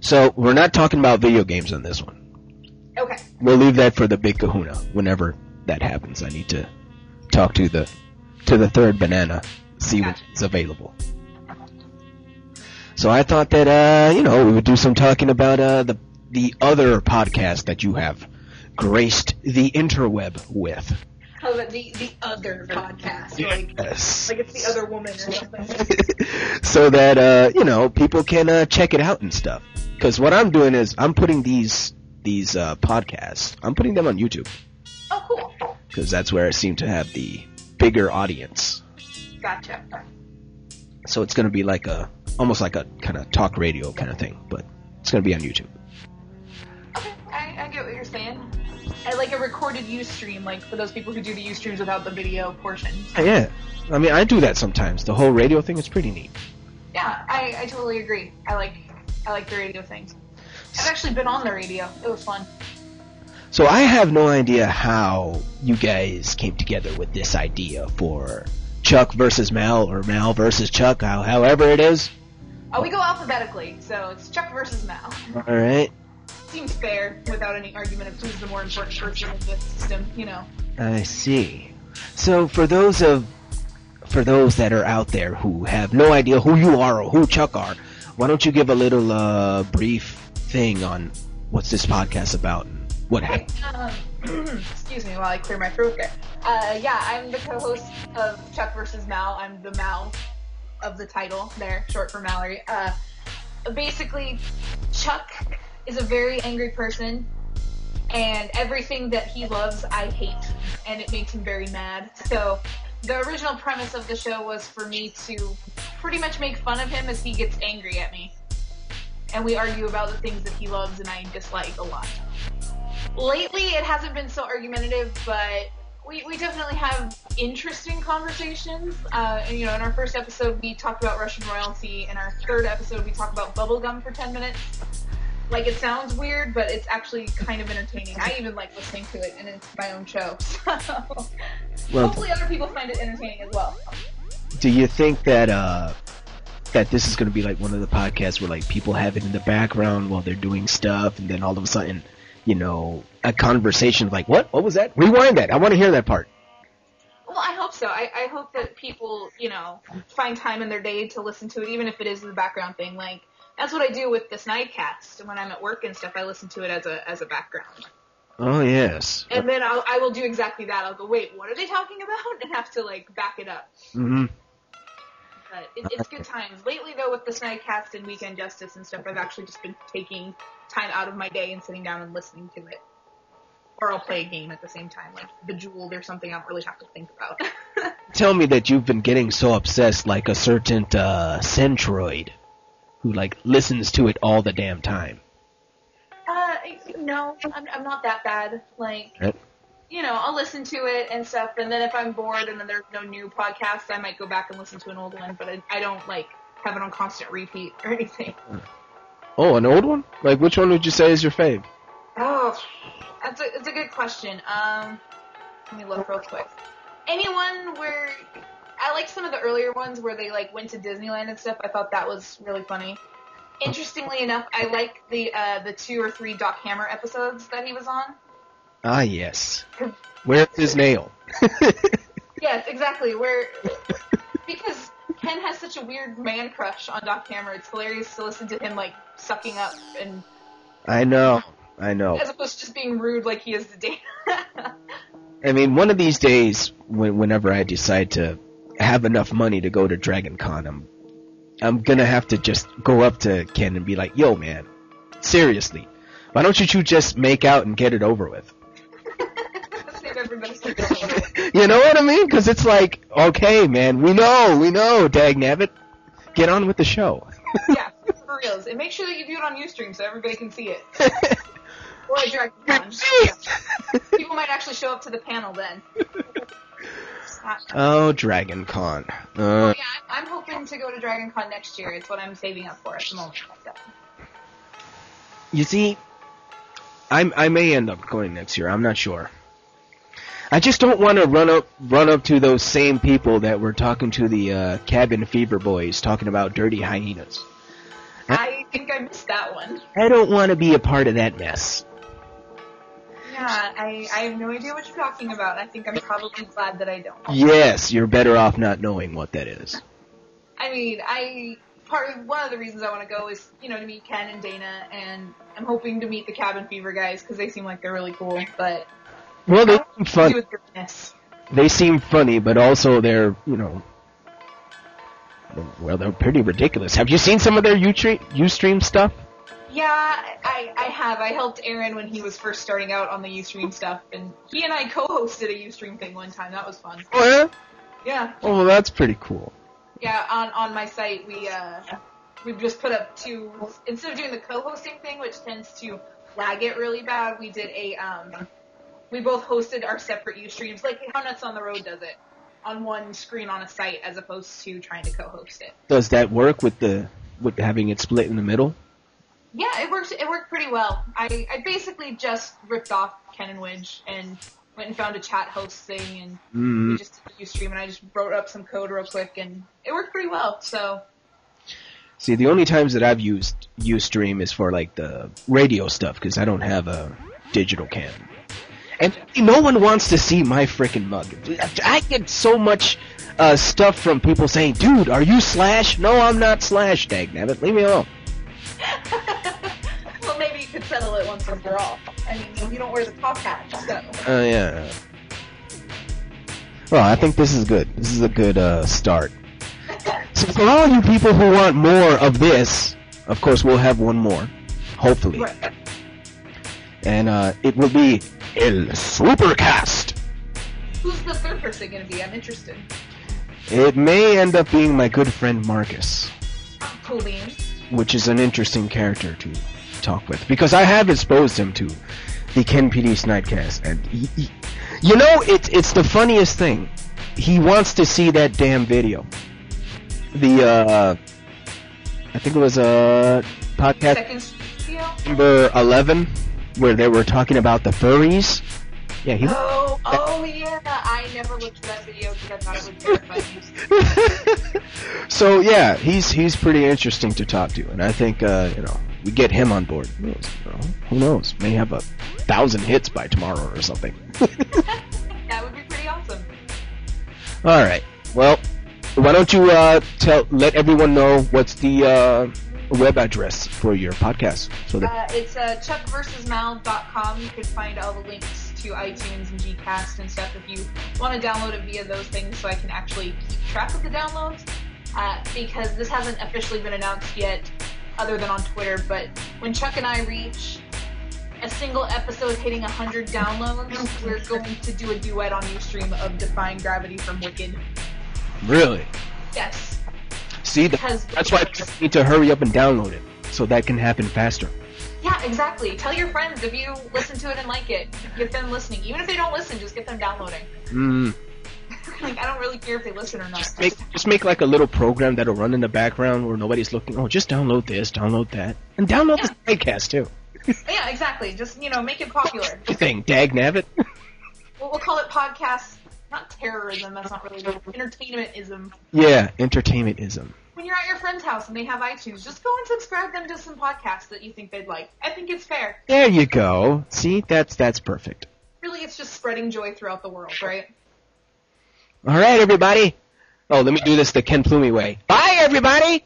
So we're not talking about video games on this one. Okay. We'll leave that for the big kahuna. Whenever that happens, I need to talk to the third banana, see what's available. So I thought that we would do some talking about the other podcast that you have graced the interweb with. How about the other podcast? Yes. Like it's the other woman or something. So that people can check it out and stuff. Because what I'm doing is I'm putting these podcasts, I'm putting them on YouTube. Oh, cool. Because that's where I seem to have the bigger audience. Gotcha. So it's going to be almost like a kind of talk radio kind of thing, but it's going to be on YouTube. Okay, I get what you're saying. I like a recorded Ustream, like for those people who do the Ustreams without the video portion. Yeah. I mean, I do that sometimes. The whole radio thing is pretty neat. Yeah, I totally agree. I like the radio things. I've actually been on the radio. It was fun. So I have no idea how you guys came together with this idea for Chuck versus Mal, or Mal versus Chuck, however it is. Oh, we go alphabetically, so it's Chuck versus Mal. All right. Seems fair, without any argument of who's the more important person in the system, I see. So for those that are out there who have no idea who you are or who Chuck are, why don't you give a little brief thing on what's this podcast about and what happened? Excuse me while I clear my throat there. I'm the co-host of Chuck vs. Mal. I'm the Mal of the title there, short for Mallory. Basically, Chuck is a very angry person, and everything that he loves I hate, and it makes him very mad. So the original premise of the show was for me to pretty much make fun of him as he gets angry at me. And we argue about the things that he loves and I dislike a lot. Lately, it hasn't been so argumentative, but we definitely have interesting conversations. In our first episode, we talked about Russian royalty. In our third episode, we talked about bubblegum for 10 minutes. Like, it sounds weird, but it's actually kind of entertaining. I even like listening to it, and it's my own show. So hopefully other people find it entertaining as well. Do you think that this is going to be like one of the podcasts where like people have it in the background while they're doing stuff, and then all of a sudden, a conversation like, what was that? Rewind that. I want to hear that part. Well, I hope so. I hope that people, find time in their day to listen to it, even if it is the background thing. Like, that's what I do with this Nightcast. When I'm at work and stuff, I listen to it as a background. Oh, yes. And then I will do exactly that. I'll go, wait, what are they talking about? And have to, back it up. Mm-hmm. But it's good times. Lately, though, with this Nightcast and Weekend Justice and stuff, I've actually just been taking time out of my day and sitting down and listening to it. Or I'll play a game at the same time, like Bejeweled or something I don't really have to think about. Tell me that you've been getting so obsessed like a certain Centroid who, listens to it all the damn time. No, I'm not that bad. Right. I'll listen to it and stuff, and then if I'm bored and then there's no new podcasts, I might go back and listen to an old one, but I don't, have it on constant repeat or anything. Oh, an old one? Like, which one would you say is your fave? Oh, it's a good question. Let me look real quick. Anyone where... I like some of the earlier ones where they, went to Disneyland and stuff. I thought that was really funny. Interestingly enough, I like the 2 or 3 Doc Hammer episodes that he was on. Ah, yes. Where's his nail? Yes, exactly. Because Ken has such a weird man crush on Doc Hammer. It's hilarious to listen to him, sucking up and... I know. As opposed to just being rude like he is to Dan. I mean, one of these days, whenever I decide to have enough money to go to Dragon Con, I'm gonna have to just go up to Ken and be like, yo, man, seriously, why don't you just make out and get it over with? Save everybody's You know what I mean? Because it's like, okay, man, we know, dagnabbit, get on with the show. Yeah, for reals. And make sure that you do it on Ustream so everybody can see it. Or at Dragon Con. Yeah. People might actually show up to the panel then. Oh, Dragon Con. Yeah, I'm hoping to go to Dragon Con next year. It's what I'm saving up for at the moment. So. You see, I may end up going next year. I'm not sure. I just don't want to run up to those same people that were talking to the Cabin Fever boys talking about dirty hyenas. I think I missed that one. I don't want to be a part of that mess. Yeah, I have no idea what you're talking about. I think I'm probably glad that I don't. Yes, you're better off not knowing what that is. I mean, one of the reasons I want to go is, to meet Ken and Dana, and I'm hoping to meet the Cabin Fever guys because they seem like they're really cool. But well, they seem funny. With goodness. They seem funny, but also they're, well, they're pretty ridiculous. Have you seen some of their Ustream stuff? Yeah, I have. I helped Aaron when he was first starting out on the Ustream stuff, and he and I co-hosted a Ustream thing one time. That was fun. Oh, yeah? Yeah. Oh, well, that's pretty cool. Yeah, on my site, we've just put up instead of doing the co-hosting thing, which tends to lag it really bad, we did we both hosted our separate Ustreams, like how Nuts on the Road does it, on one screen on a site, as opposed to trying to co-host it. Does that work with having it split in the middle? Yeah, it worked pretty well. I basically just ripped off Ken and Widge and went and found a chat host thing, and we just did Ustream, and I just wrote up some code real quick, and it worked pretty well, so. See, the only times that I've used Ustream is for, like, the radio stuff, because I don't have a digital cam. And no one wants to see my frickin' mug. I get so much stuff from people saying, dude, are you Slash? No, I'm not Slash, dagnabbit. Leave me alone. Well, maybe you could settle it once and for all. I mean, you don't wear the top hat, so. Yeah. Well, I think this is good. This is a good start. So for all you people who want more of this, of course we'll have one more, hopefully. Right. And it will be El Supercast. Who's the third person going to be? I'm interested. It may end up being my good friend Marcus. Cool beans. Which is an interesting character to talk with, because I have exposed him to the Ken PD Snidecast, and he, it's the funniest thing. He wants to see that damn video. I think it was a podcast number 11 where they were talking about the furries. Yeah, Oh yeah, I never looked at that video because I thought it would terrify me. So yeah, he's pretty interesting to talk to, and I think we get him on board. Who knows? May have 1,000 hits by tomorrow or something. That would be pretty awesome. All right. Well, why don't you let everyone know what's the web address for your podcast? So that it's chuckversusmal.com. You can find all the links to iTunes and Gcast and stuff if you want to download it via those things, so I can actually keep track of the downloads. Because this hasn't officially been announced yet, other than on Twitter, but when Chuck and I reach a single episode hitting 100 downloads, we're going to do a duet on Ustream of Defying Gravity from Wicked. Really? Yes. See, that's why you need to hurry up and download it, so that can happen faster. Yeah, exactly. Tell your friends if you listen to it and like it. Get them listening. Even if they don't listen, just get them downloading. Like, I don't really care if they listen or not. Just make like a little program that'll run in the background where nobody's looking. Oh, just download this, download that, and download the podcast too. Yeah, exactly. Just, make it popular. Thing, dagnabbit. We'll call it podcast, not terrorism. That's not really entertainmentism. Yeah, entertainmentism. When you're at your friend's house and they have iTunes, just go and subscribe them to some podcasts that you think they'd like. I think it's fair. There you go. See, that's perfect. Really, it's just spreading joy throughout the world, right? All right, everybody. Oh, let me do this the Ken Plumey way. Bye, everybody.